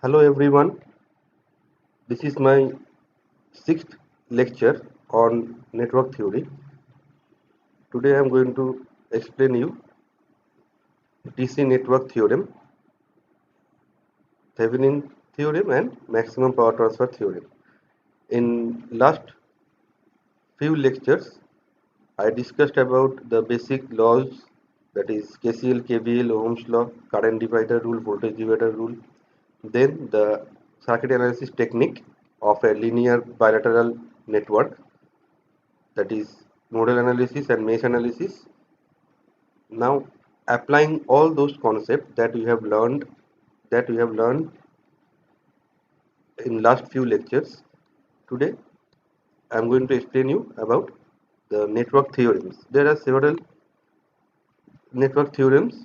Hello everyone, this is my sixth lecture on network theory. Today I am going to explain you DC network theorem, Thevenin theorem and maximum power transfer theorem. In last few lectures I discussed about the basic laws, that is KCL, KVL, Ohm's law, current divider rule, voltage divider rule, then the circuit analysis technique of a linear bilateral network, that is nodal analysis and mesh analysis. Now applying all those concepts that we have learned in last few lectures, today I am going to explain you about the network theorems. There are several network theorems.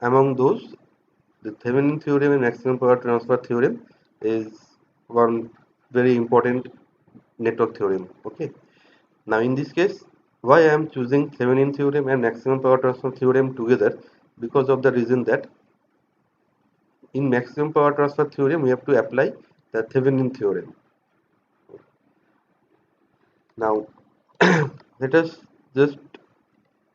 Among those, the Thevenin theorem and maximum power transfer theorem is one very important network theorem. Okay. Now in this case, why I am choosing Thevenin theorem and maximum power transfer theorem together? Because of the reason that in maximum power transfer theorem we have to apply the Thevenin theorem. Now let us just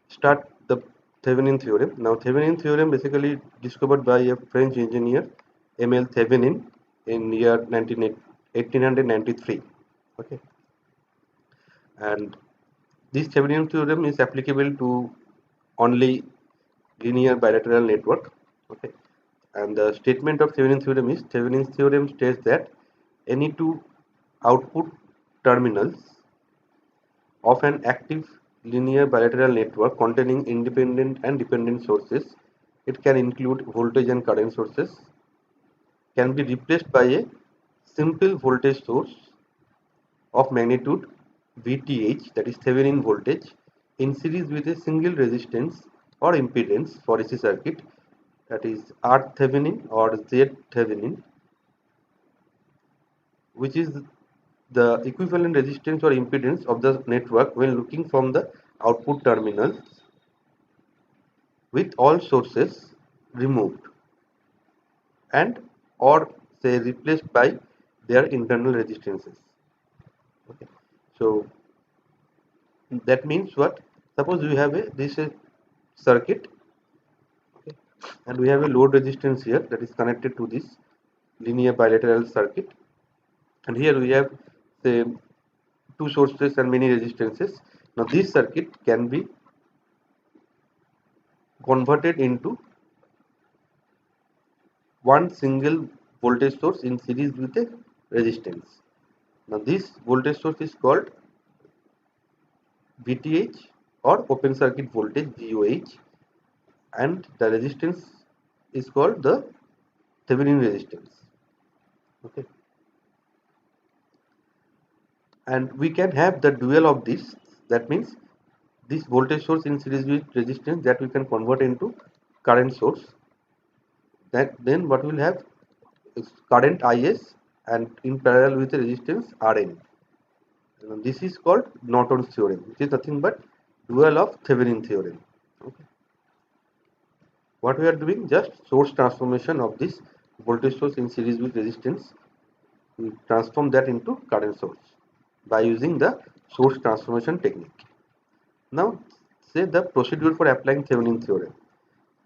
start the Thevenin theorem. Now Thevenin theorem basically discovered by a French engineer Emile Thevenin in year 1893. Okay, and this Thevenin theorem is applicable to only linear bilateral network. Okay, and the statement of Thevenin theorem is Thevenin's theorem states that any two output terminals of an active linear bilateral network containing independent and dependent sources, it can include voltage and current sources, can be replaced by a simple voltage source of magnitude VTH, that is Thevenin voltage, in series with a single resistance or impedance for AC circuit, that is R Thevenin or Z Thevenin, which is the equivalent resistance or impedance of the network when looking from the output terminals with all sources removed and or say replaced by their internal resistances. Okay. So that means what? Suppose we have a this is circuit, okay, and we have a load resistance here that is connected to this linear bilateral circuit, and here we have say two sources and many resistances. Now this circuit can be converted into one single voltage source in series with a resistance. Now this voltage source is called VTH or open circuit voltage VOH, and the resistance is called the Thevenin resistance. Okay, and we can have the dual of this. That means this voltage source in series with resistance that we can convert into current source. That then what we'll have is current IS and in parallel with the resistance RN. This is called Norton's theorem, which is nothing but dual of Thevenin theorem. Okay. What we are doing, just source transformation of this voltage source in series with resistance. We transform that into current source by using the source transformation technique. Now say the procedure for applying Thevenin theorem.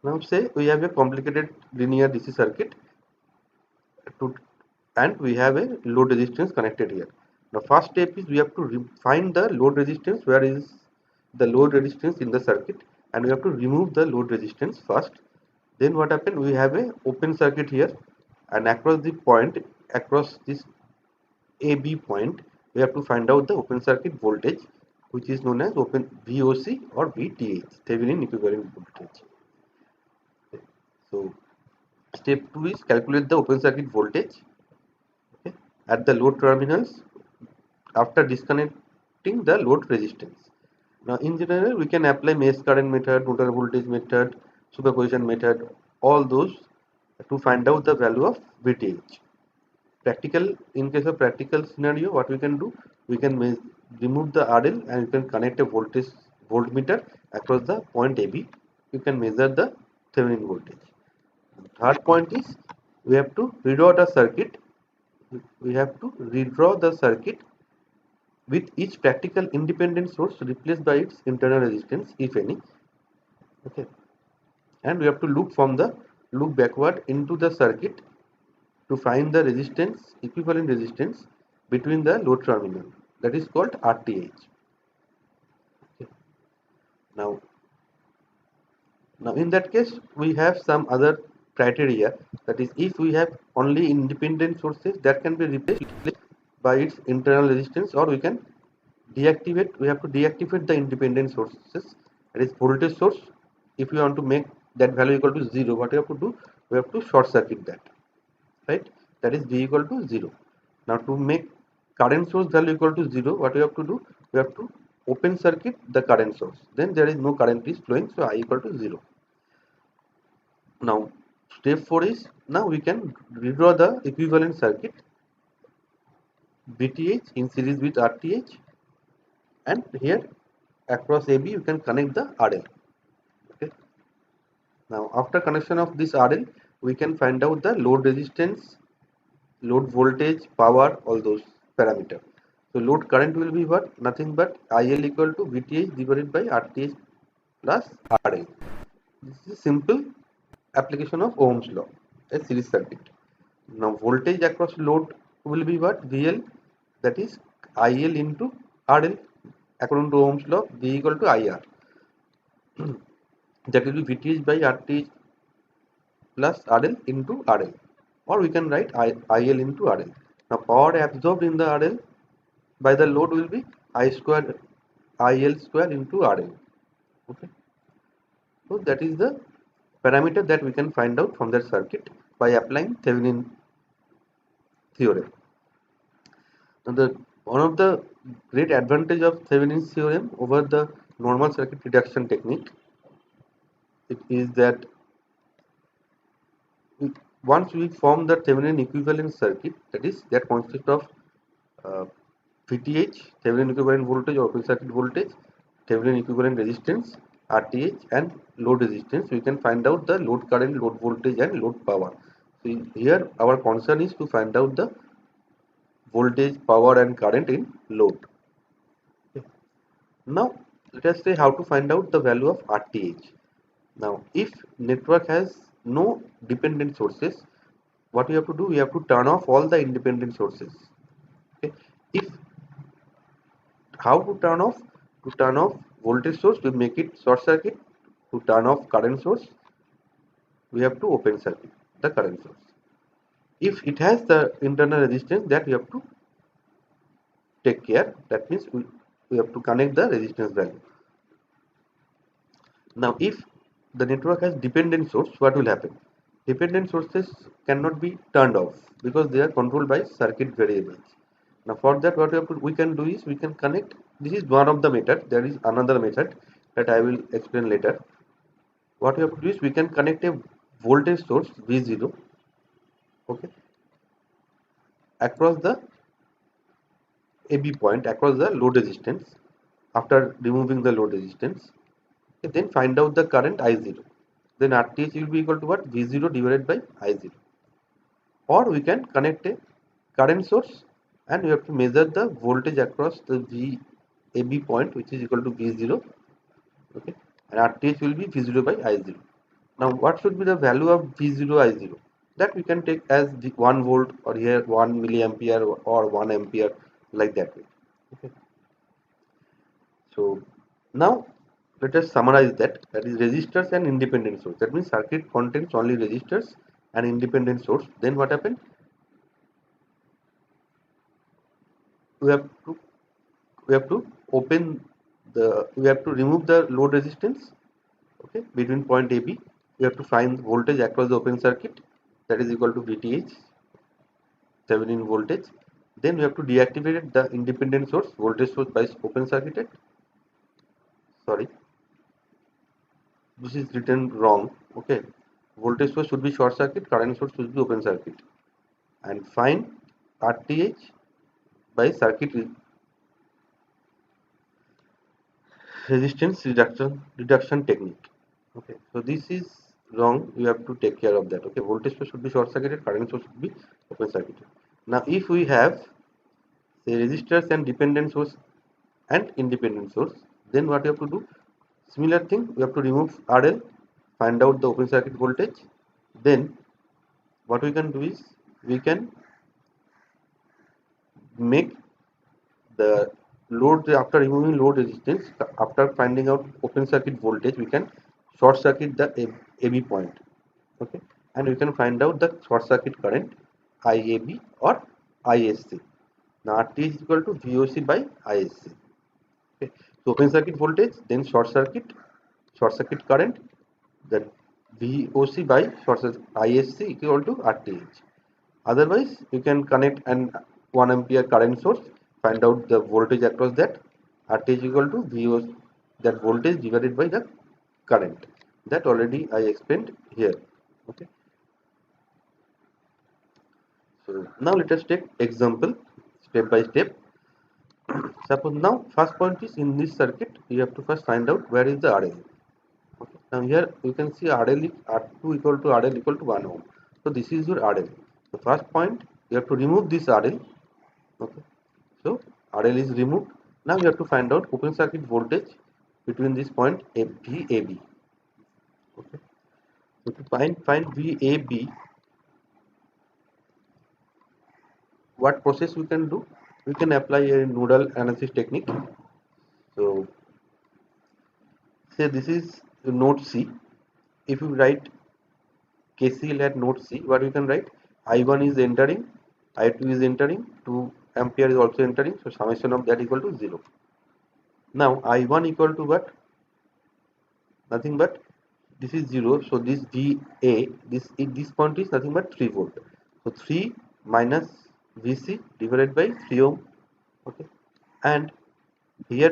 Now say we have a complicated linear DC circuit to, and we have a load resistance connected here. The first step is we have to find the load resistance, where is the load resistance in the circuit, and we have to remove the load resistance first. Then what happened, we have a open circuit here, and across the point, across this AB point, we have to find out the open circuit voltage, which is known as open VOC or VTH, Thevenin equivalent voltage. So step 2 is calculate the open circuit voltage, okay, at the load terminals after disconnecting the load resistance. Now in general we can apply mesh current method, nodal voltage method, superposition method, all those to find out the value of VTH. Practical, in case of practical scenario, what we can do, we can remove the RL and you can connect a voltage voltmeter across the point AB. You can measure the Thevenin voltage. Third point is we have to redraw the circuit. We have to redraw the circuit with each practical independent source replaced by its internal resistance, if any. Okay, and we have to look backward into the circuit to find the resistance, equivalent resistance between the load terminal. That is called RTH. Okay. Now, now in that case, we have some other criteria. That is, if we have only independent sources, that can be replaced by its internal resistance, or we can deactivate. We have to deactivate the independent sources. That is voltage source. If we want to make that value equal to 0, what we have to do? We have to short circuit that, right? That is V equal to 0. Now to make current source value equal to 0, what we have to do? We have to open circuit the current source. Then there is no current is flowing, so I equal to 0. Now step 4 is, now we can redraw the equivalent circuit VTH in series with RTH, and here across AB you can connect the RL. Okay. Now after connection of this RL, we can find out the load resistance, load voltage, power, all those parameters. So load current will be what? Nothing but IL equal to VTH divided by RTH plus RL. This is a simple application of Ohm's law, a series circuit. Now voltage across load will be what? VL, that is IL into RL. According to Ohm's law, V equal to IR. That will be VTH by RTH plus RL into RL. Or we can write IL into RL. Now power absorbed in the RL by the load will be I square IL square into RL. Okay. So that is the parameter that we can find out from that circuit by applying Thevenin theorem. Now one of the great advantage of Thevenin's theorem over the normal circuit reduction technique, it is that once we form the Thevenin equivalent circuit, that is that consists of uh, VTH, Thevenin equivalent voltage or open circuit voltage, Thevenin equivalent resistance, RTH, and load resistance, we can find out the load current, load voltage, and load power. So here our concern is to find out the voltage, power, and current in load. Okay. Now let us say how to find out the value of RTH. Now if network has no dependent sources, what we have to do? We have to turn off all the independent sources. Okay. If how to turn off? To turn off voltage source, we make it short circuit. To turn off current source, we have to open circuit the current source. If it has the internal resistance, that we have to take care. That means we have to connect the resistance value. Now if the network has dependent source, what will happen? Dependent sources cannot be turned off because they are controlled by circuit variables. Now for that, what we can do is we can connect. This is one of the method. There is another method that I will explain later. What we have to do is we can connect a voltage source V0, okay, across the AB point, across the load resistance. After removing the load resistance, okay, then find out the current I0. Then RTH will be equal to what? V0 divided by I0. Or we can connect a current source and we have to measure the voltage across the VAB point, which is equal to V0, okay, and RTH will be V0 by I0. Now what should be the value of V0 I0? That we can take as the 1 volt, or here 1 milliampere or 1 ampere, like that way. Okay. So now let us summarize that. That is resistors and independent source. That means circuit contains only resistors and independent source. Then what happened? We have to open the, we have to remove the load resistance, okay, between point AB. We have to find voltage across the open circuit, that is equal to VTH, Thevenin voltage. Then we have to deactivate the independent source, voltage source by open circuited. Sorry, this is written wrong. Okay, voltage source should be short circuit, current source should be open circuit, and find RTH by circuit resistance reduction technique. Okay, so this is wrong, you have to take care of that. Okay, voltage source should be short circuited, current source should be open circuited. Now if we have say resistors and dependent source and independent source, then what you have to do, similar thing, we have to remove RL, find out the open circuit voltage. Then what we can do is we can make the load, after removing load resistance, after finding out open circuit voltage, we can short circuit the AB point. Okay, and we can find out the short circuit current IAB or ISC. Now RT is equal to VOC by ISC. Okay, so open circuit voltage, then short circuit current, then VOC by short circuit ISC equal to RTH. Otherwise, you can connect an 1 ampere current source, find out the voltage across that. RTH equal to VOC, that voltage divided by the current. That already I explained here. Okay. So now let us take example step by step. Suppose now first point is in this circuit, you have to first find out where is the RL. Okay. Now here you can see RL is R2 equal to RL equal to 1 ohm. So this is your RL. The first point, you have to remove this RL. Okay. So RL is removed. Now you have to find out open circuit voltage between this point VAB. Okay. So to find VAB, what process we can do? We can apply a nodal analysis technique. So say this is node C. If you write KCL at node C, what we can write? I1 is entering, I2 is entering, 2 ampere is also entering. So summation of that equal to 0. Now I1 equal to what? Nothing but this is 0. So this VA, this point is nothing but 3 volt. So 3 minus VC divided by 3 ohm. Okay. And here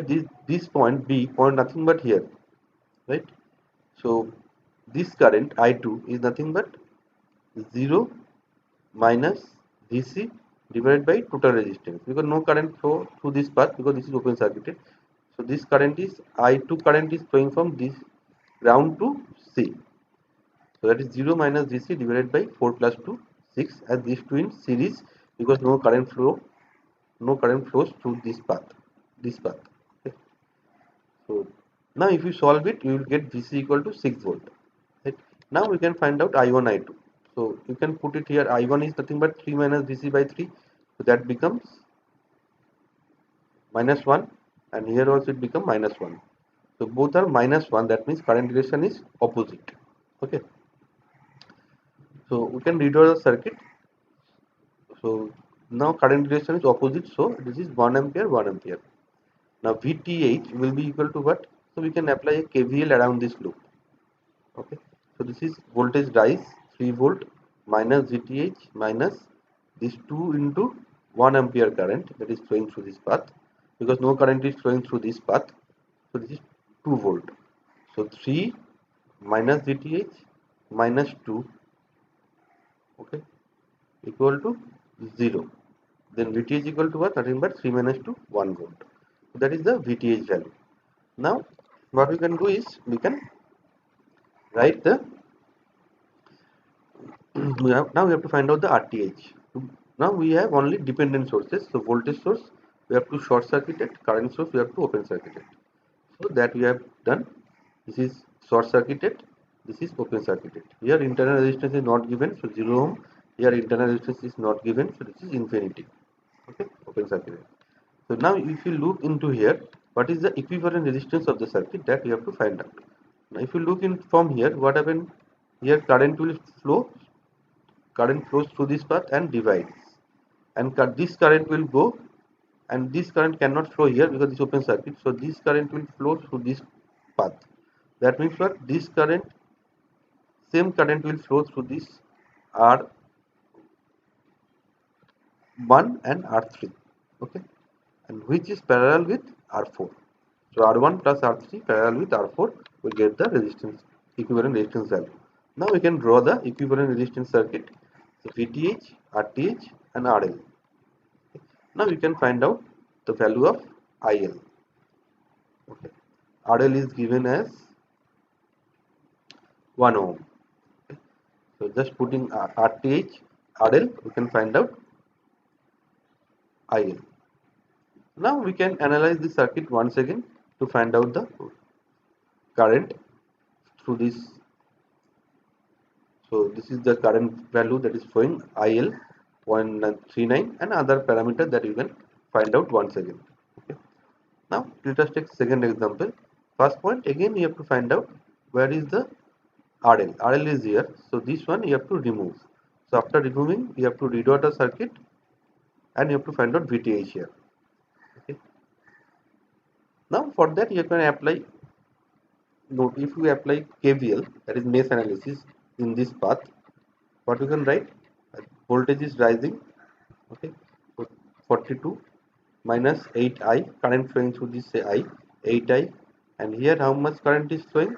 this point B, point nothing but here, right? So this current I2 is nothing but 0 minus Vc divided by total resistance, because no current flow through this path because this is open circuited. So this current is I2, current is flowing from this ground to C. So that is 0 minus Vc divided by 4 plus 2, 6, as these two in series, because no current flows through this path. Okay. So now if you solve it, you will get Vc equal to 6 volt. Right? Now we can find out I1, I2. So you can put it here. I1 is nothing but 3 minus Vc by 3. So that becomes minus 1, and here also it becomes minus 1. So both are minus 1. That means current direction is opposite. Okay. So we can redraw the circuit. So now current direction is opposite. So this is 1 ampere, 1 ampere. Now VTH will be equal to what? So we can apply a KVL around this loop. Okay. So this is voltage rise 3 volt minus VTH minus this 2 into 1 ampere current that is flowing through this path, because no current is flowing through this path. So this is 2 volt. So 3 minus VTH minus 2, okay, equal to 0. Then VTH equal to what? Nothing but 3 minus 2, 1 volt. So that is the VTH value. Now what we can do is we can write the now we have to find out the RTH. Now we have only dependent sources. So voltage source we have to short circuit it, current source we have to open circuit it. So that we have done. This is short circuited, this is open circuited. Here internal resistance is not given, so 0 ohm. Here internal resistance is not given, so this is infinity. Okay, open circuited. So now if you look into here, what is the equivalent resistance of the circuit, that we have to find out. Now if you look in from here, what happened? Here current flows through this path and divides, and this current will go, and this current cannot flow here because it's open circuit, so this current will flow through this path. That means what? This current, same current will flow through this R1 and R3, okay, and which is parallel with R4. So R1 plus R3 parallel with R4, we get the resistance, equivalent resistance value. Now we can draw the equivalent resistance circuit. So VTH, RTH and RL. Now we can find out the value of IL. Okay. RL is given as 1 ohm. So just putting RTH, RL, we can find out IL. Now we can analyze the circuit once again to find out the current through this. So this is the current value that is showing IL 0.39 and other parameter that you can find out once again. Okay. Now let us take second example. First point, again you have to find out where is the RL. RL is here. So this one you have to remove. So after removing, you have to redraw the circuit and you have to find out VTH here. Okay. Now for that you can apply, note, if you apply KVL, that is mesh analysis, in this path, what you can write, voltage is rising, okay, so 42 minus 8I, current flowing through this, say I, 8I, and here how much current is flowing?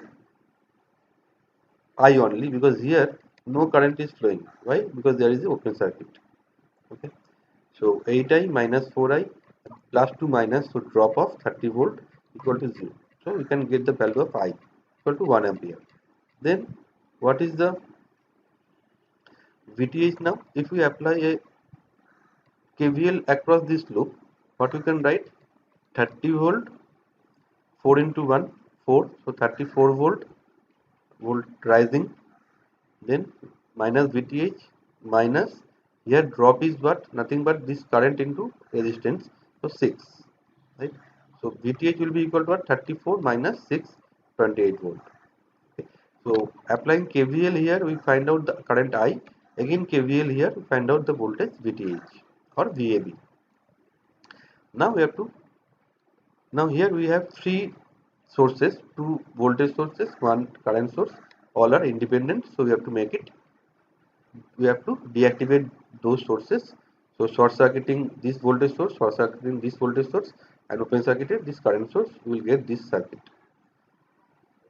I only, because here no current is flowing. Why? Because there is an open circuit. Okay, so 8I minus 4I plus 2 minus, so drop of 30 volt equal to 0. So we can get the value of I equal to 1 ampere. Then what is the VTH now? If we apply a KVL across this loop, what we can write? 30 volt, 4 into 1, 4, so 34 volt rising, then minus VTH minus, here drop is what? Nothing but this current into resistance, so 6, right? So VTH will be equal to what? 34 minus 6, 28 volt. Okay. So applying KVL here, we find out the current I. Again KVL here, we find out the voltage VTH or VAB. Now we have to, now here we have three sources, two voltage sources, one current source, all are independent, so we have to make it, we have to deactivate those sources. So short circuiting this voltage source, short circuiting this voltage source, and open circuited this current source, we will get this circuit.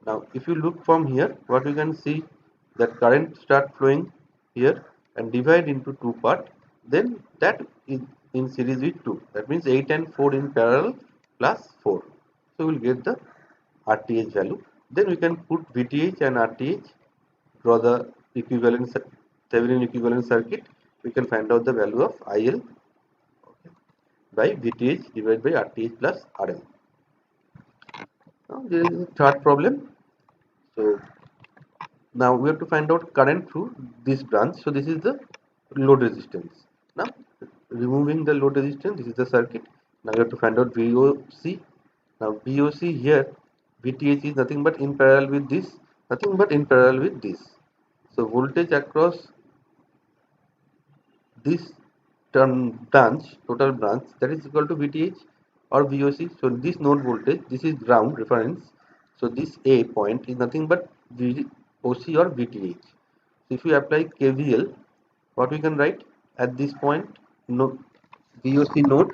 Now if you look from here, what we can see, that current start flowing here and divide into two part, then that is in series with 2, that means 8 and 4 in parallel plus 4, so we will get the RTH value. Then we can put VTH and RTH, draw the equivalent Thevenin equivalent circuit, we can find out the value of IL, okay, by VTH divided by RTH plus RL. Now there is a third problem. So now we have to find out current through this branch. So this is the load resistance. Now removing the load resistance, this is the circuit. Now we have to find out VOC. Now VOC here, VTH is nothing but in parallel with this, nothing but in parallel with this. So voltage across this branch, total branch, that is equal to VTH or VOC. So this node voltage, this is ground reference. So this A point is nothing but VOC or VTH. So if you apply KVL, what we can write at this point, no, VOC node,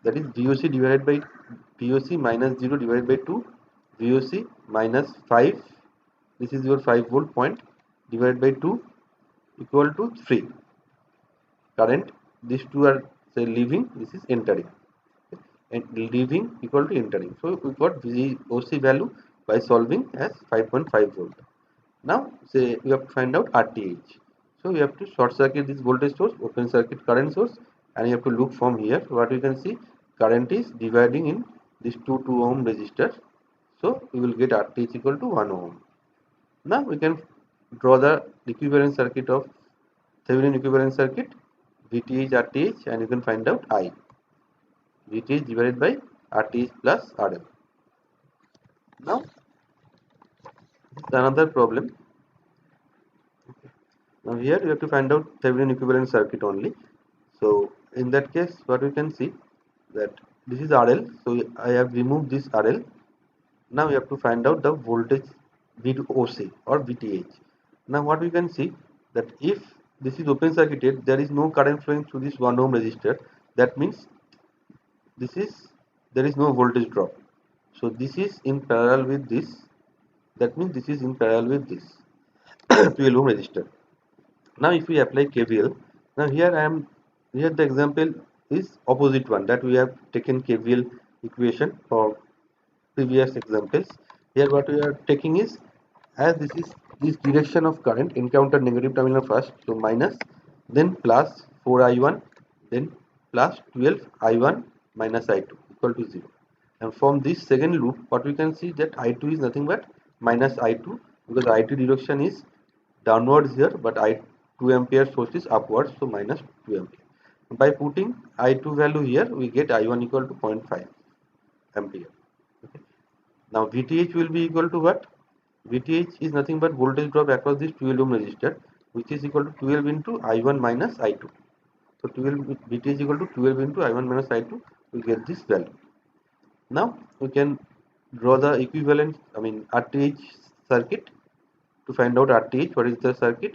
that is VOC divided by VOC minus 0 divided by 2, VOC minus 5, this is your 5 volt point, divided by 2 equal to 3. Current, these two are, say, leaving, this is entering, and leaving equal to entering. So we got VOC value by solving as 5.5 volt. Now say we have to find out RTH. So we have to short circuit this voltage source, open circuit current source, and you have to look from here. What we can see, current is dividing in this 2 ohm resistor. So we will get RTH equal to 1 ohm. Now we can draw the equivalent circuit of Thevenin equivalent circuit, VTH RTH, and you can find out I. VTH divided by RTH plus RL. Now another problem. Now here we have to find out Thevenin equivalent circuit only. So in that case, what we can see, that this is RL. So I have removed this RL. Now we have to find out the voltage VOC or VTH. Now what we can see, that if this is open circuited, there is no current flowing through this 1 ohm resistor. That means this is, there is no voltage drop. So this is in parallel with this. That means this is in parallel with this 12 ohm resistor. Now if we apply KVL, now here I am, here the example is opposite one, that we have taken KVL equation for previous examples. Here what we are taking is, as this is this direction of current encounter negative terminal first, so minus, then plus 4i1, then plus 12i1 minus i2 equal to 0. And from this second loop, what we can see that i2 is nothing but minus i2, because i2 direction is downwards here, but I 2 ampere source is upwards, so minus 2 ampere. By putting I2 value here, we get I1 equal to 0.5 ampere. Okay. Now VTH will be equal to what? VTH is nothing but voltage drop across this 12 ohm resistor, which is equal to 12 into I1 minus I2. So 12 VTH equal to 12 into I1 minus I2. We get this value. Now we can draw the equivalent, RTH circuit to find out RTH. What is the circuit?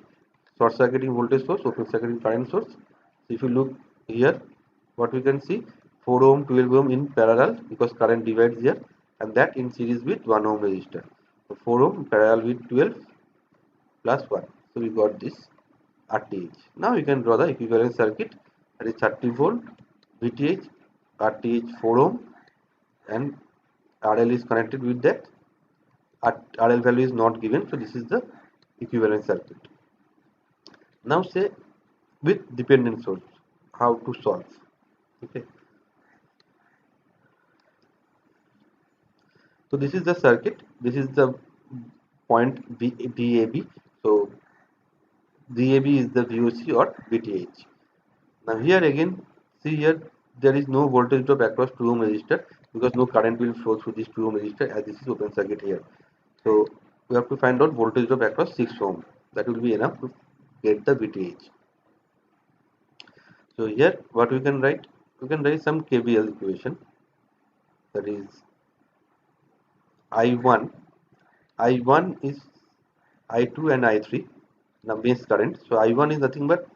Short circuiting voltage source, open circuiting current source. So if you look here, what we can see, 4 ohm 12 ohm in parallel, because current divides here, and that in series with 1 ohm resistor. So 4 ohm parallel with 12 plus 1. So we got this RTH. Now we can draw the equivalent circuit, that is 30 volt VTH, RTH 4 ohm, and RL is connected with that. RL value is not given, so this is the equivalent circuit. Now say with dependent source, how to solve. Okay, so this is the circuit, this is the point DAB. So DAB is the VOC or VTH. Now here again, see here, there is no voltage drop across 2 ohm resistor, because no current will flow through this 2 ohm resistor, as this is open circuit here. So we have to find out voltage drop across 6 ohm. That will be enough to get the VTH. So here what we can write, we can write some KVL equation, that is I1, I1 is I2 and I3, now base current. So I1 is nothing but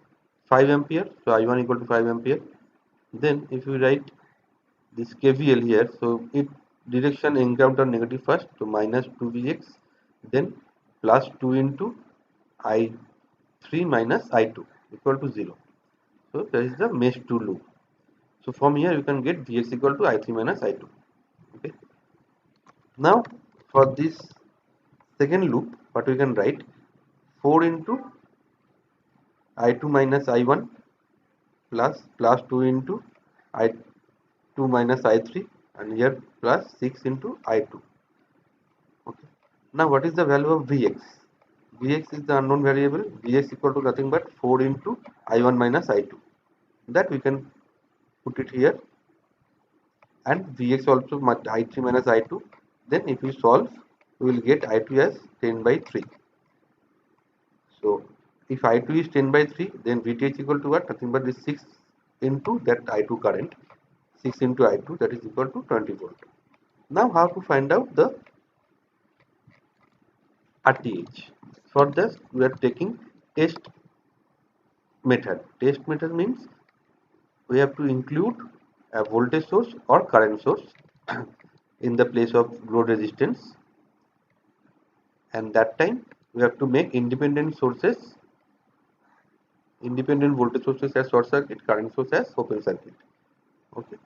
5 ampere, so I1 equal to 5 ampere. Then if we write this KVL here, so it direction encounter negative first, so minus 2Vx, then plus 2 into I3 minus I2 equal to 0. So that is the mesh 2 loop. So from here you can get Vx equal to I3 minus I2. Okay. Now for this second loop, what we can write, 4 into I2 minus I1 plus 2 into I2 minus I3, and here plus 6 into I2. Okay. Now what is the value of Vx? Vx is the unknown variable. Vx equal to nothing but 4 into I1 minus I2. That we can put it here, and Vx also I3 minus I2. Then if we solve, we will get I2 as 10 by 3. So if I2 is 10 by 3, then VTH equal to what? Nothing but this 6 into that I2 current. 6 into I2, that is equal to 20 volt. Now how to find out the RTH? For this we are taking test method. Test method means we have to include a voltage source or current source in the place of load resistance, and that time we have to make independent voltage sources as short circuit, current source as open circuit. Okay,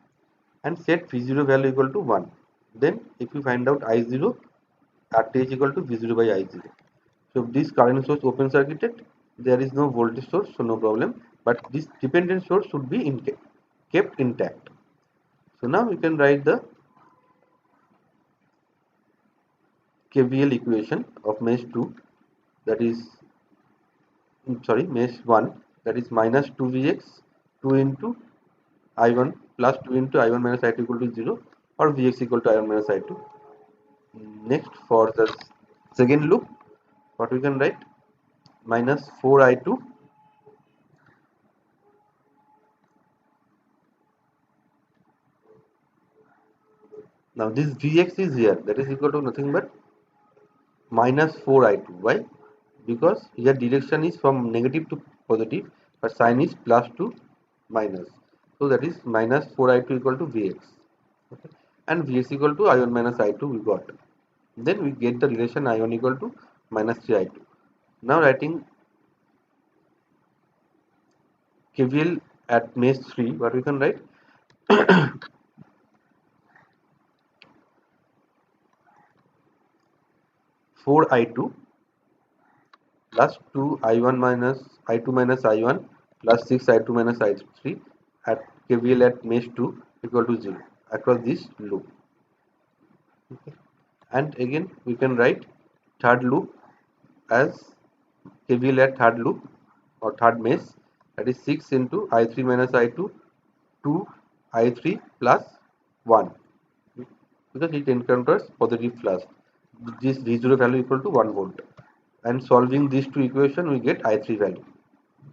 and set V0 value equal to 1. Then if you find out I0, RTH equal to V0 by I0. So if this current source open circuited, there is no voltage source, so no problem, but this dependent source should be kept intact. So now we can write the KVL equation of mesh 2, that is, mesh 1, that is minus 2Vx 2 into I1 plus 2 into I1 minus I2 equal to 0, or Vx equal to I1 minus I2. Next, for the second loop, what we can write, minus 4I2 . Now this Vx is here, that is equal to nothing but minus 4I2. Why? Because here direction is from negative to positive, but sign is plus to minus. So that is minus 4I2 equal to Vx. Okay. And Vx equal to I1 minus I2 we got. Then we get the relation I1 equal to minus 3I2. Now writing KVL at mesh 3, what we can write? 4I2 plus 2 I1 minus I2 minus I1 plus 6 I2 minus I3 at KVL at mesh 2 equal to 0 across this loop. Okay. And again we can write third loop as KVL at third loop or third mesh, that is 6 into I3 minus I2 2 I3 plus 1, because it encounters positive flash. This V0 value equal to 1 volt, and solving these two equation we get I3 value.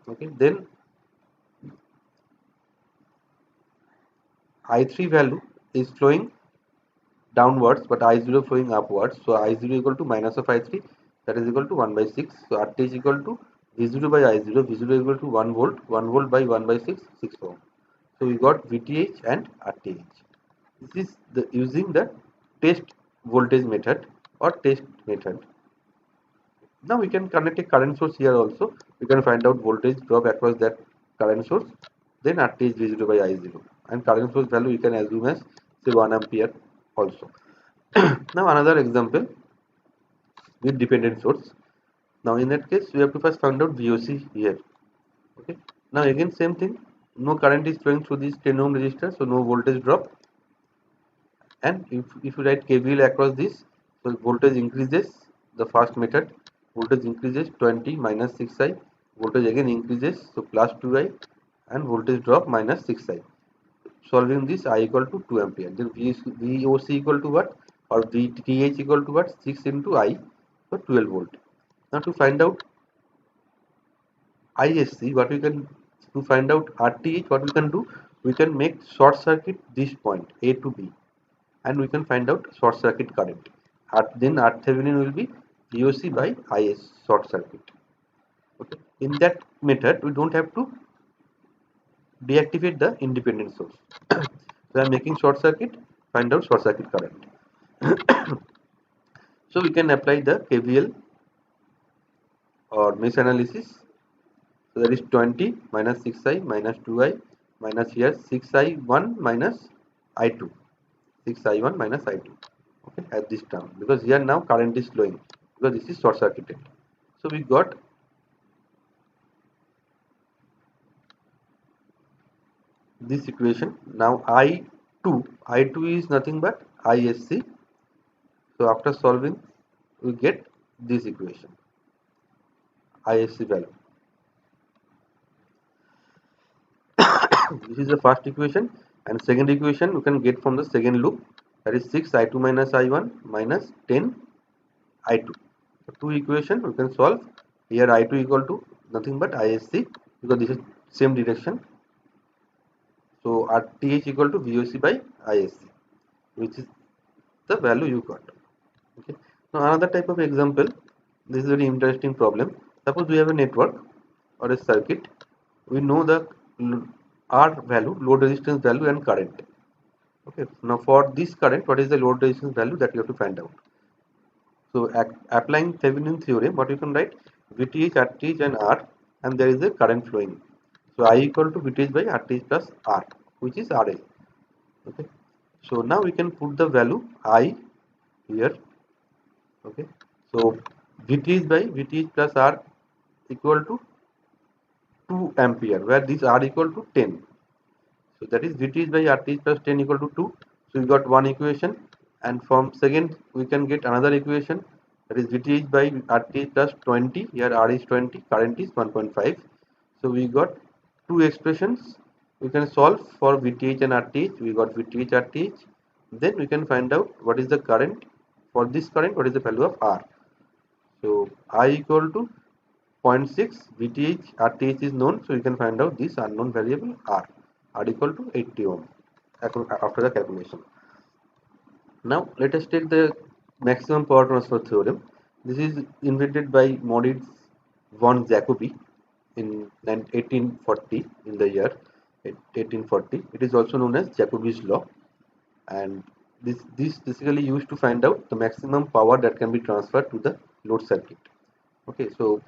Okay, then I3 value is flowing downwards but I0 flowing upwards, so I0 equal to minus of I3, that is equal to 1 by 6. So RT is equal to V0 by I0, V0 equal to 1 volt, 1 volt by 1 by 6, 6 ohm. So we got VTH and RTH. This is using the test voltage method or test method. Now we can connect a current source here also. We can find out voltage drop across that current source. Then RTH V0 by I0, and current source value we can assume as say 1 ampere also. Now another example with dependent source. Now in that case we have to first find out VOC here. Okay. Now again same thing. No current is flowing through this 10 ohm resistor, so no voltage drop. And if you write KVL across this, so voltage increases, the first method voltage increases 20 minus 6i, voltage again increases, so plus 2i, and voltage drop minus 6i. Solving this, I equal to 2 ampere, then VOC equal to what, or VTH equal to what, 6 into I, so 12 volt. Now to find out ISC, what we can, to find out RTH, what we can do, we can make short circuit this point A to B, and we can find out short circuit current. Then RThevenin will be VOC by IS short circuit. Okay. In that method, we don't have to deactivate the independent source. So I am making short circuit, find out short circuit current. So we can apply the KVL or mesh analysis. So that is 20 minus 6i minus 2i minus here 6i1 minus I2. 6i1 minus I2. Okay, at this term, because here now current is flowing because this is short circuited. So we got this equation. Now I2 is nothing but ISC. So after solving we get this equation, ISC value. This is the first equation, and second equation we can get from the second loop, that is 6 I2 minus I1 minus 10 I2. So two equation we can solve. Here I2 equal to nothing but ISC, because this is same direction. So RTH equal to VOC by ISC, which is the value you got. Okay. Now another type of example. This is a very interesting problem. Suppose we have a network or a circuit. We know the R value, load resistance value, and current. Okay. Now for this current, what is the load resistance value, that you have to find out. So applying Thevenin theorem, what you can write, VTH, RTH, and R, and there is a current flowing. So I equal to VTH by RTH plus R, which is RL. Okay. So now we can put the value I here. Okay. So VTH by VTH plus R equal to 2 ampere, where this R equal to 10. So that is VTH by RTH plus 10 equal to 2. So we got one equation, and from second we can get another equation, that is VTH by RTH plus 20. Here R is 20, current is 1.5. So we got two expressions. We can solve for VTH and RTH. We got VTH, RTH. Then we can find out what is the current. For this current, what is the value of R. So I equal to 0.6, VTH, RTH is known, so you can find out this unknown variable R. R equal to 80 ohm after the calculation. Now let us take the maximum power transfer theorem. This is invented by Moritz von Jacobi in 1840, in the year 1840. It is also known as Jacobi's law, and this basically used to find out the maximum power that can be transferred to the load circuit. Okay, so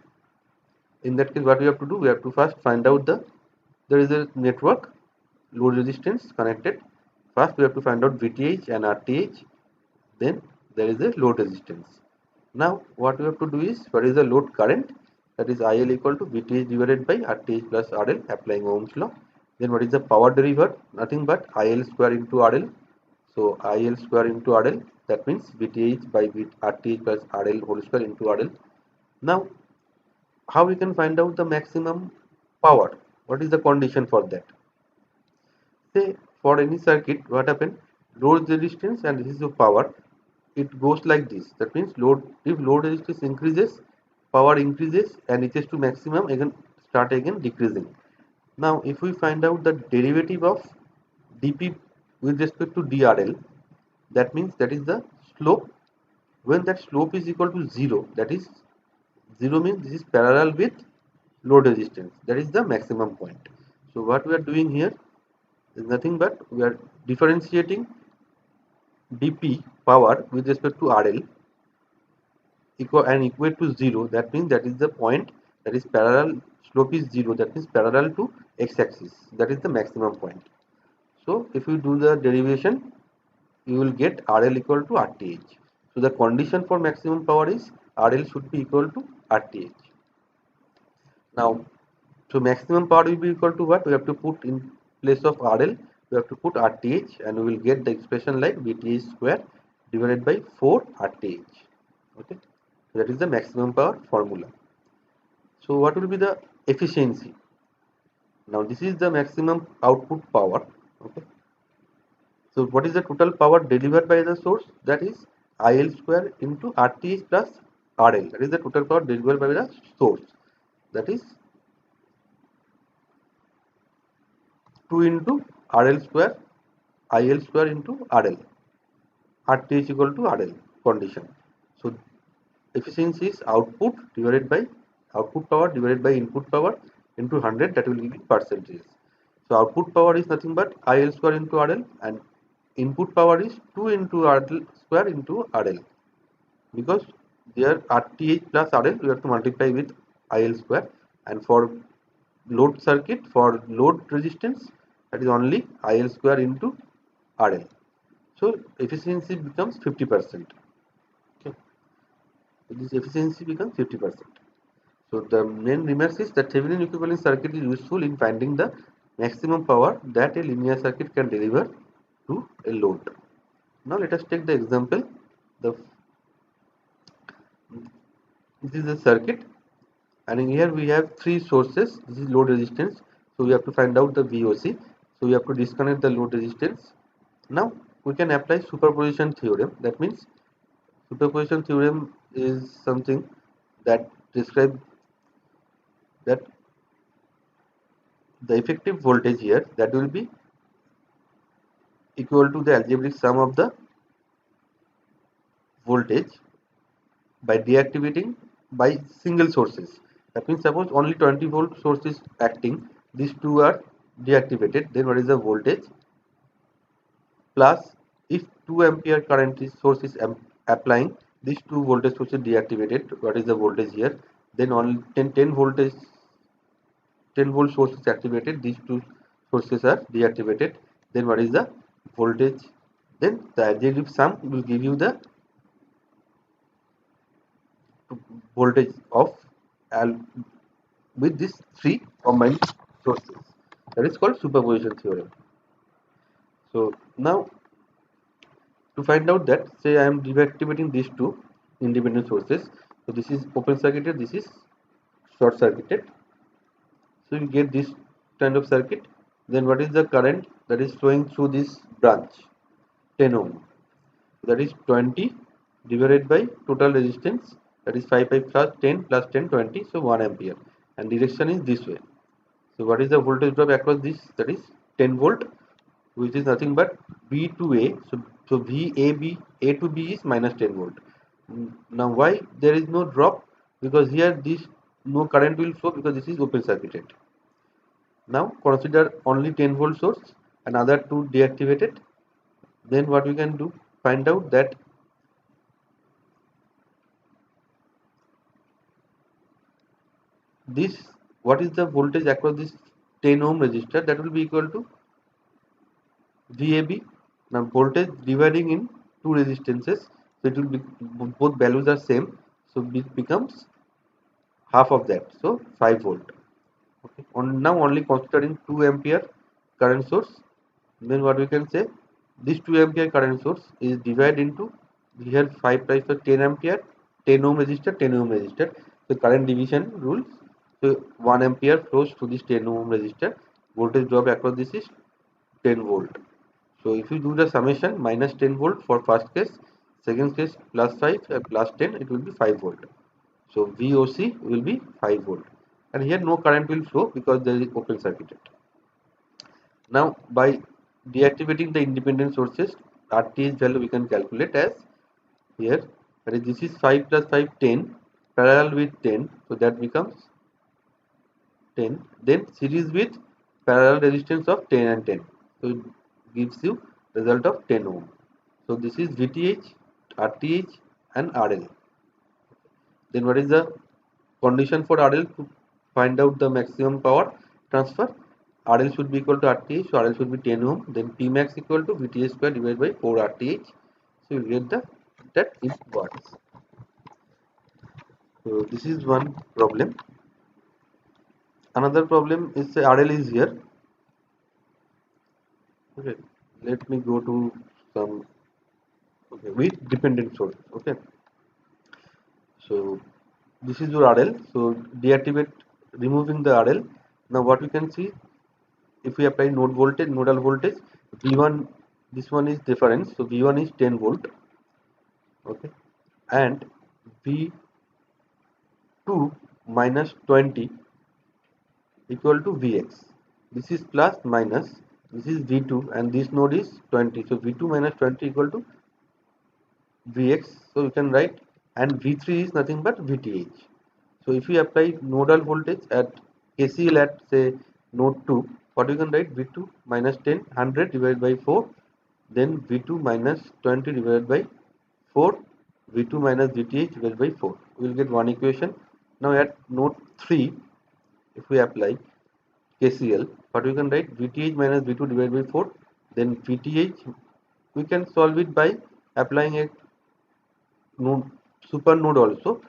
in that case, what we have to do, we have to first find out there is a network load resistance connected. First we have to find out VTH and RTH, then there is a load resistance. Now what we have to do is, what is the load current, that is IL equal to VTH divided by RTH plus RL, applying Ohm's law. Then what is the power delivered? Nothing but IL square into RL. So IL square into RL, that means VTH by RTH plus RL whole square into RL. Now, how we can find out the maximum power? What is the condition for that? Say for any circuit, what happened? Load resistance and this is the power. It goes like this. That means if load resistance increases, power increases and reaches to maximum, again start again decreasing. Now, if we find out the derivative of dp with respect to drl, that means that is the slope. When that slope is equal to 0, that is 0 means this is parallel with load resistance, that is the maximum point. So what we are doing here is nothing but we are differentiating dp power with respect to RL equal and equate to 0. That means that is the point that is parallel, slope is 0, that means parallel to x-axis, that is the maximum point. So if you do the derivation, you will get RL equal to RTH. So the condition for maximum power is RL should be equal to RTH. Now, so maximum power will be equal to what? We have to put in place of RL, we have to put RTH, and we will get the expression like VTH square divided by 4 RTH. Okay, so that is the maximum power formula. So what will be the efficiency? Now this is the maximum output power. Okay, so what is the total power delivered by the source? That is IL square into RTH plus RL. That is the total power delivered by the source. That is 2 into RL square, IL square into RL. RTH equal to RL condition. So efficiency is output divided by output power divided by input power into 100, that will give you percentage. So output power is nothing but IL square into RL and input power is 2 into RL square into RL, because there RTH plus RL we have to multiply with IL square, and for load circuit, for load resistance, that is only IL square into RL. So efficiency becomes 50%. Okay, so this efficiency becomes 50%. So the main remarks is that Thevenin equivalent circuit is useful in finding the maximum power that a linear circuit can deliver to a load. Now let us take the example. This is the circuit, and in here we have three sources. This is load resistance, so we have to find out the VOC. So we have to disconnect the load resistance. Now we can apply superposition theorem. That means superposition theorem is something that describes that the effective voltage here, that will be equal to the algebraic sum of the voltage by deactivating by single sources. That means suppose only 20 volt source is acting, these two are deactivated, then what is the voltage, plus if 2 ampere current is source is applying, these two voltage sources deactivated, what is the voltage here, then only 10 voltage 10 volt source is activated, these two sources are deactivated, then what is the voltage, then the algebraic sum will give you the voltage of with these three combined sources. That is called superposition theorem. So now to find out that, say I am deactivating these two independent sources. So this is open circuited, this is short circuited. So you get this kind of circuit. Then what is the current that is flowing through this branch? 10 ohm. That is 20 divided by total resistance, that is 5 plus 10 plus 10 20, so 1 ampere, and direction is this way. So what is the voltage drop across this? That is 10 volt, which is nothing but B to A. So VAB, A to B is minus 10 volt. Now why there is no drop? Because here this no current will flow, because this is open circuited. Now consider only 10 volt source and other two deactivated. Then what we can do? Find out that this, what is the voltage across this 10 ohm resistor, that will be equal to VAB. Now voltage dividing in two resistances, so it will be both values are same, so it becomes half of that, so 5 volt. Okay. Now only considering 2 ampere current source, then what we can say, this 2 ampere current source is divided into here 5 times of 10 ampere, 10 ohm resistor, 10 ohm resistor. So current division rules. So 1 ampere flows to this 10 ohm resistor. Voltage drop across this is 10 volt. So if you do the summation, minus 10 volt for first case, second case plus 5 plus 10, it will be 5 volt. So VOC will be 5 volt, and here no current will flow because there is open circuit. Now by deactivating the independent sources, RTH value we can calculate as here, that is, this is 5 plus 5 10 parallel with 10, so that becomes 10, then series with parallel resistance of 10 and 10, so it gives you result of 10 ohm. So this is VTH, RTH and RL. Then what is the condition for RL to find out the maximum power transfer? RL should be equal to RTH, so RL should be 10 ohm. Then P max equal to VTH square divided by 4 RTH. So you get that in watts. So this is one problem. Another problem is the RL is here. Okay, let me go to some, okay, with dependent source. Okay, so this is your RL. So deactivate, removing the RL. Now what we can see, if we apply nodal voltage, V1, this one is difference, so V1 is 10 volt, okay, and V2 minus 20 equal to Vx. This is plus minus, this is V2 and this node is 20, so V2 minus 20 equal to Vx, so you can write, and V3 is nothing but Vth. So if we apply nodal voltage at KCL at say node 2, what we can write, V2 minus 10, 100 divided by 4, then V2 minus 20 divided by 4, V2 minus Vth divided by 4. We will get one equation. Now at node 3, if we apply KCL, what we can write, Vth minus V2 divided by 4, then Vth, we can solve it by applying a node, super node also,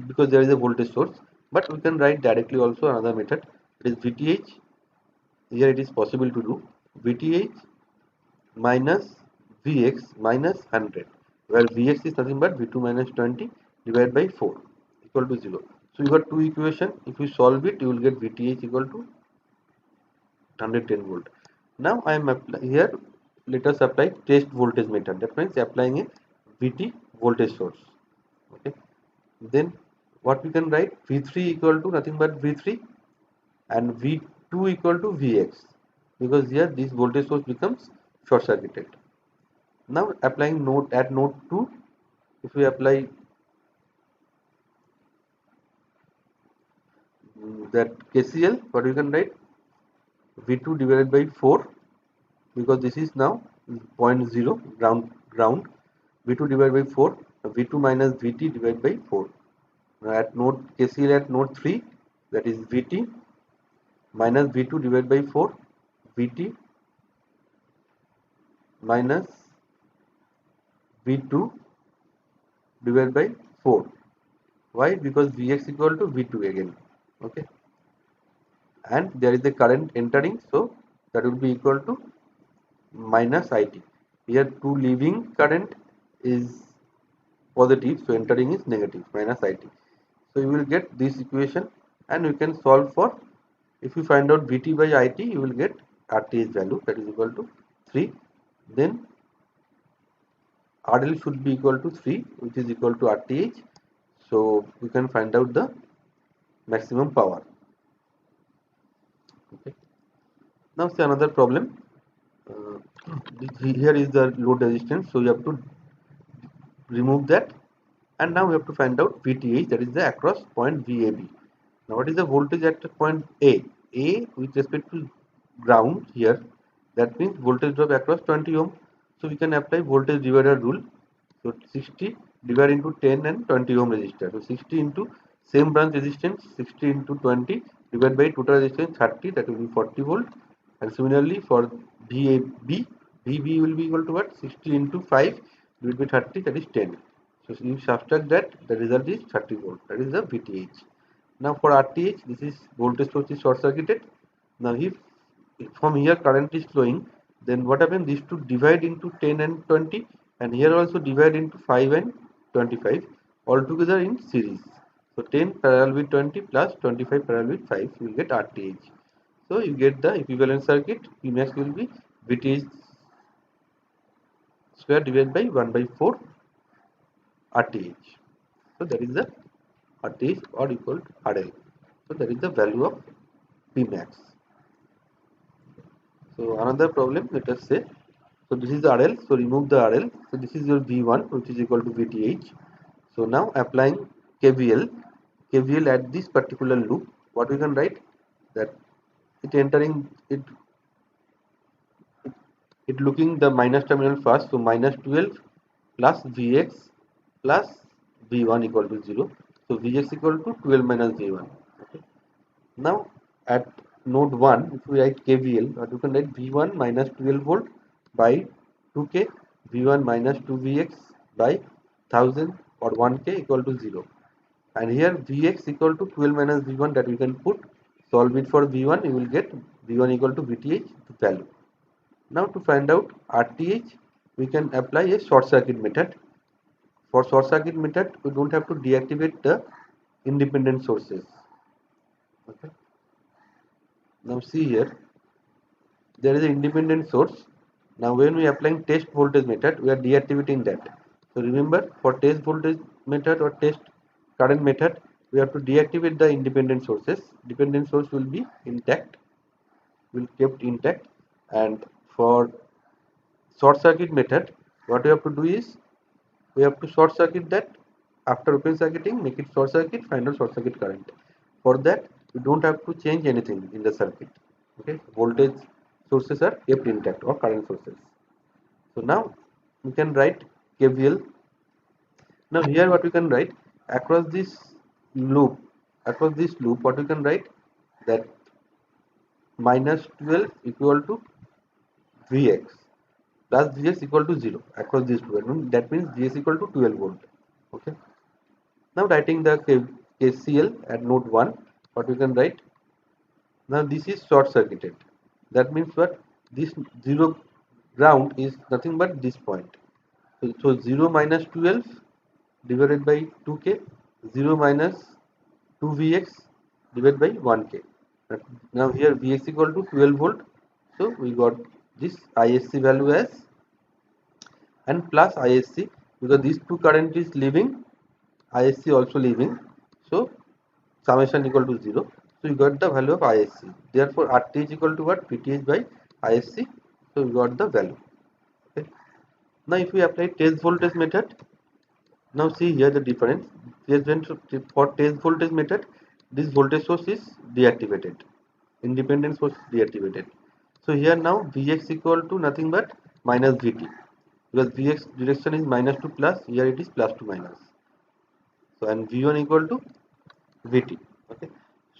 because there is a voltage source, but we can write directly also another method. It is VTH, here it is possible to do VTH minus Vx minus 100, where Vx is nothing but V2 minus 20 divided by 4 equal to 0. So you got two equation. If you solve it, you will get VTH equal to 110 volt. Now I am here, let us apply test voltage method, that means applying a VT voltage source. Okay, then what we can write, V3 equal to nothing but V3 and V2 equal to Vx, because here this voltage source becomes short circuited. Now applying node at node 2, if we apply that KCL, what we can write, V2 divided by 4, because this is now point 0 ground, V2 divided by 4, V2 minus Vt divided by 4. Now at node KCL at node 3, that is Vt minus V2 divided by 4, Vt minus V2 divided by 4. Why? Because Vx equal to V2 again. Okay, and there is a current entering, so that will be equal to minus It. Here 2 leaving current is positive, so entering is negative, minus It. So you will get this equation, and you can solve for, if you find out Vt by It, you will get Rth value, that is equal to 3. Then RL should be equal to 3, which is equal to Rth. So you can find out the maximum power. Okay. Now see another problem. Uh, Here is the load resistance, so you have to remove that, and now we have to find out VTH, that is the across point VAB. Now what is the voltage at point A? A with respect to ground here, that means voltage drop across 20 ohm. So we can apply voltage divider rule. So 60 divided into 10 and 20 ohm resistor. So 60 into same branch resistance, 60 into 20 divided by total resistance 30, that will be 40 volt. And similarly for VAB, VB will be equal to what? 60 into 5 divided by 30, that is 10. So you subtract that, the result is 30 volt. That is the VTH. Now for RTH, this is voltage source is short circuited. Now if from here current is flowing, then what happens? These two divide into 10 and 20, and here also divide into 5 and 25, all together in series. So 10 parallel with 20 plus 25 parallel with 5, you will get RTH. So you get the equivalent circuit. Pmax will be VTH square divided by 1 by 4 RTH. So that is the RTH or equal to RL. So that is the value of Pmax. So another problem, let us say, so this is the RL, so remove the RL. So this is your V1 which is equal to VTH. So now applying KVL at this particular loop, what we can write, that it entering it looking the minus terminal first, so minus 12 plus Vx plus V1 equal to 0. So Vx equal to 12 minus V1. Okay. Now at node 1, if we write KVL, you can write V1 minus 12 volt by 2K, V1 minus 2Vx by 1000 or 1K equal to 0. And here Vx equal to 12 minus V1, that we can put, solve it for V1, you will get V1 equal to VTH value. Now to find out RTH, we can apply a short circuit method. For short circuit method, we don't have to deactivate the independent sources. Okay. Now see here, there is an independent source. Now when we are applying test voltage method, we are deactivating that. So remember, for test voltage method or test current method, we have to deactivate the independent sources. Dependent source will be intact, will kept intact. And for short circuit method, what we have to do is, we have to short circuit that. After open circuiting, make it short circuit, find out short circuit current. For that, we don't have to change anything in the circuit. Okay, voltage sources are kept intact, or current sources. So now we can write KVL. Now here what we can write, across this loop, what we can write, that minus 12 equal to Vx plus Vx equal to 0 across these two. That means Vx equal to 12 volt. Okay. Now writing the KCL at node 1, what we can write, now this is short circuited. That means what, this 0 ground is nothing but this point. So 0 minus 12 divided by 2k, 0 minus 2Vx divided by 1k. Now here Vx equal to 12 volt. So we got this ISC value as, and plus ISC, because these two current is leaving, ISC also leaving. So summation equal to 0. So you got the value of ISC. Therefore RTH equal to what? VTH by ISC. So we got the value. Okay. Now if we apply test voltage method, now see here the difference. For test voltage method, this voltage source is deactivated. Independent source deactivated. So here now Vx equal to nothing but minus Vt, because Vx direction is minus to plus, here it is plus to minus. So and V1 equal to Vt. Okay.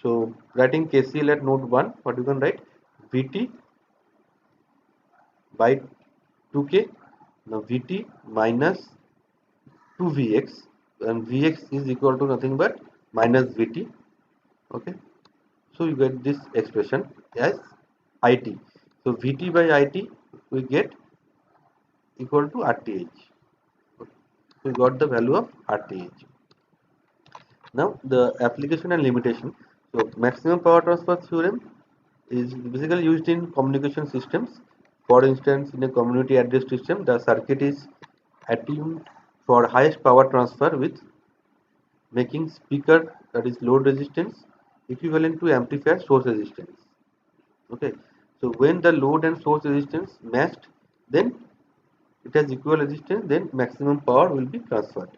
So writing KCL at node 1, what you can write, Vt by 2k. Now Vt minus 2Vx, and Vx is equal to nothing but minus Vt. Okay. So you get this expression as IT. So Vt by IT we get equal to RTH. Okay. So we got the value of RTH. Now the application and limitation. So maximum power transfer theorem is basically used in communication systems. For instance, in a community address system, the circuit is attuned for highest power transfer with making speaker, that is load resistance, equivalent to amplifier source resistance. Okay, so when the load and source resistance matched, then it has equal resistance, then maximum power will be transferred.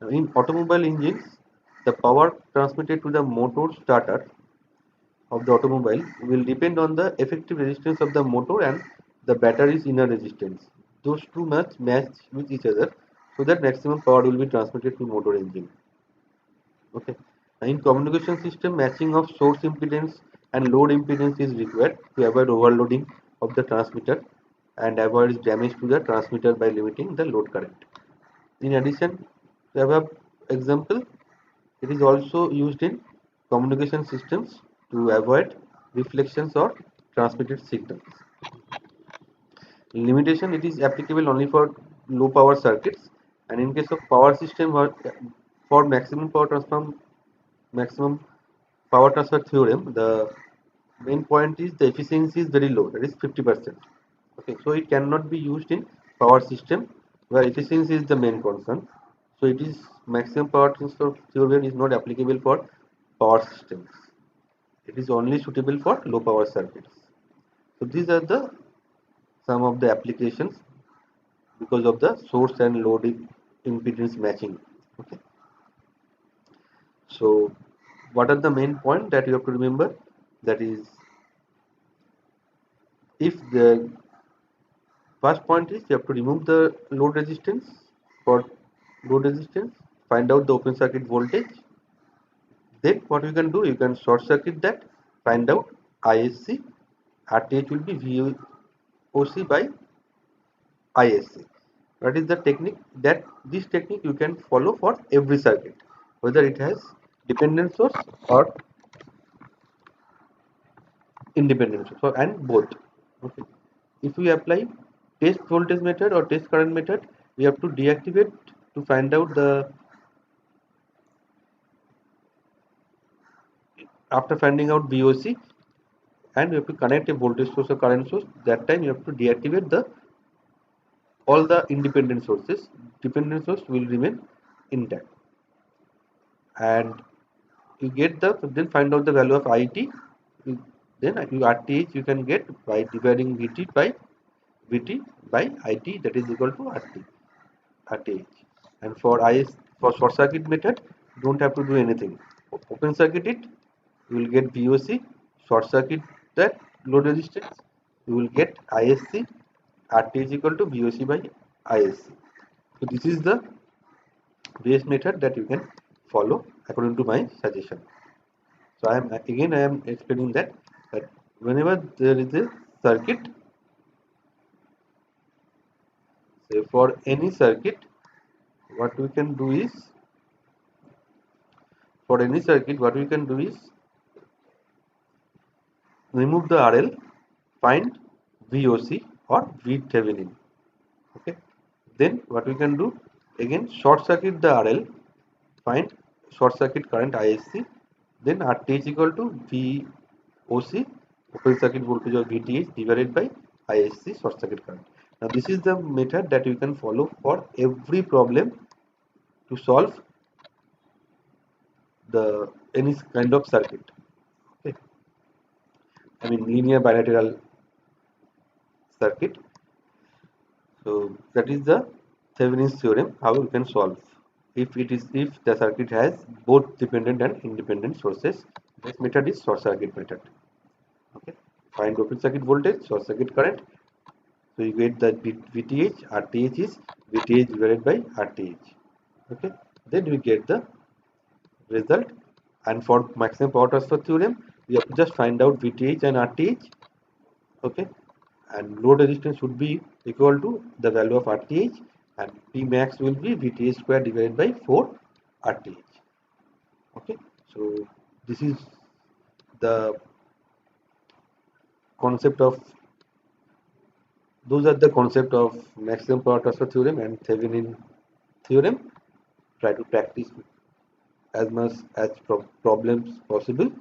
Now, in automobile engines, the power transmitted to the motor starter of the automobile will depend on the effective resistance of the motor and the battery's inner resistance. Those two must match with each other, so that maximum power will be transmitted to motor engine. Okay. In communication system, matching of source impedance and load impedance is required to avoid overloading of the transmitter and avoid damage to the transmitter by limiting the load current. In addition, to have an example, it is also used in communication systems to avoid reflections or transmitted signals. Limitation, it is applicable only for low power circuits, and in case of power system or for maximum power transfer theorem, the main point is the efficiency is very low, that is 50%. Okay, so it cannot be used in power system where efficiency is the main concern. So it is maximum power transfer theorem is not applicable for power systems. It is only suitable for low power circuits. So these are the some of the applications because of the source and load impedance matching. Okay, so what are the main point that you have to remember? That is, if the first point is you have to remove the load resistance. For load resistance, find out the open circuit voltage. Then what you can do, you can short circuit that, find out ISC. RTH will be VOC by ISC. That is the technique, that this technique you can follow for every circuit, whether it has dependent source or independent source, and both. Okay. If we apply test voltage method or test current method, we have to deactivate to find out the, after finding out VOC, and you have to connect a voltage source or current source. That time you have to deactivate the all the independent sources. Dependent source will remain intact, and you get the, then find out the value of IT. Then you RTH you can get by dividing VT by IT, that is equal to RTH. And for IS, for short circuit method, you don't have to do anything. Open circuit it, you will get VOC. Short circuit that load resistance, you will get ISC. RTH equal to VOC by ISC. So this is the base method that you can follow according to my suggestion. So I am explaining that whenever there is a circuit, say for any circuit, what we can do is, for any circuit what we can do is remove the RL, find VOC or VThevenin. Okay. Then what we can do, again short circuit the RL, find short circuit current ISC, then RTH equal to VOC, open circuit voltage of VTH, divided by ISC, short circuit current. Now this is the method that you can follow for every problem to solve the any kind of circuit. Okay. I mean linear bilateral circuit. So that is the Thevenin's theorem, how you can solve. If the circuit has both dependent and independent sources, this method is short circuit method. Okay. Find open circuit voltage, short circuit current. So you get the VTH, RTH is VTH divided by RTH. Okay. Then we get the result. And for maximum power transfer theorem, we have to just find out VTH and RTH. Okay. And load resistance should be equal to the value of RTH, and P max will be VTH square divided by 4 RTH. Okay. So this is the concept of, those are the concept of maximum power transfer theorem and Thevenin theorem. Try to practice as much as problems possible.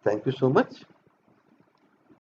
Thank you so much.